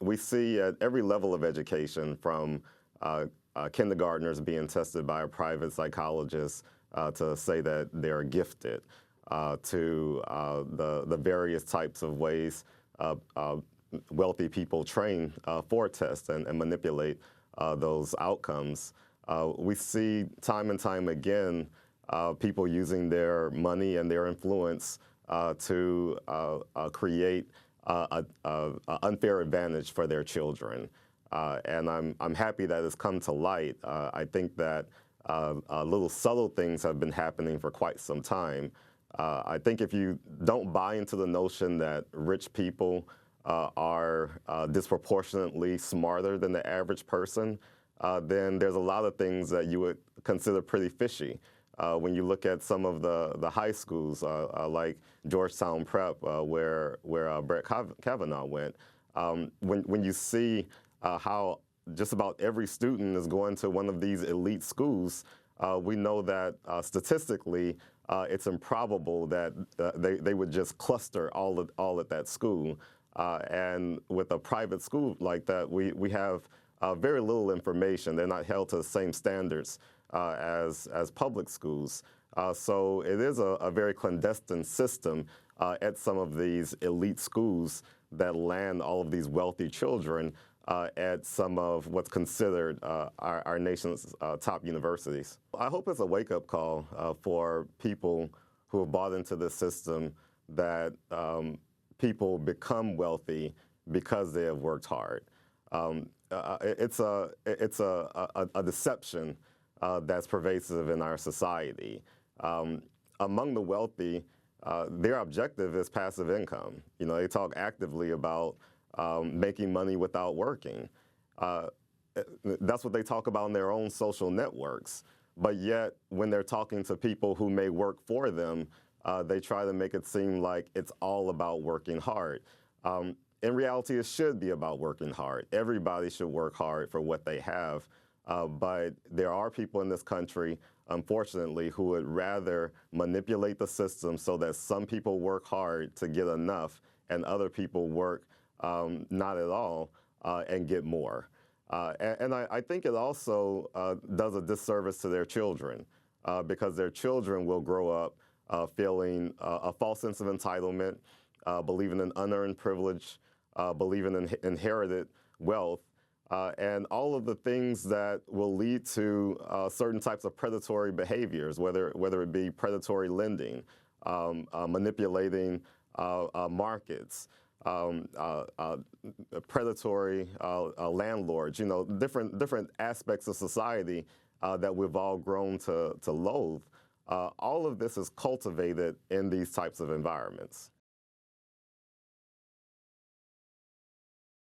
We see at every level of education, from kindergartners being tested by a private psychologist to say that they're gifted, to the various types of ways wealthy people train for tests and manipulate those outcomes. We see time and time again people using their money and their influence to create an unfair advantage for their children. And I'm happy that it's come to light. I think that little subtle things have been happening for quite some time. I think if you don't buy into the notion that rich people are disproportionately smarter than the average person, then there's a lot of things that you would consider pretty fishy. When you look at some of the high schools, like Georgetown Prep, where Brett Kavanaugh went, when you see how just about every student is going to one of these elite schools, we know that statistically it's improbable that they would just cluster all at that school. And with a private school like that, we have very little information. They're not held to the same standards as public schools. So it is a very clandestine system at some of these elite schools that land all of these wealthy children at some of what's considered our nation's top universities. I hope it's a wake-up call for people who have bought into this system, that people become wealthy because they have worked hard. It's a deception that's pervasive in our society. Among the wealthy, their objective is passive income. You know, they talk actively about making money without working. That's what they talk about in their own social networks. But yet, when they're talking to people who may work for them, they try to make it seem like it's all about working hard. In reality, it should be about working hard. Everybody should work hard for what they have. But there are people in this country, unfortunately, who would rather manipulate the system so that some people work hard to get enough and other people work not at all and get more. And I think it also does a disservice to their children, because their children will grow up feeling a false sense of entitlement, believing in unearned privilege, believing in inherited wealth, and all of the things that will lead to certain types of predatory behaviors, whether it be predatory lending, manipulating markets, predatory landlords, you know, different aspects of society that we've all grown to loathe. All of this is cultivated in these types of environments.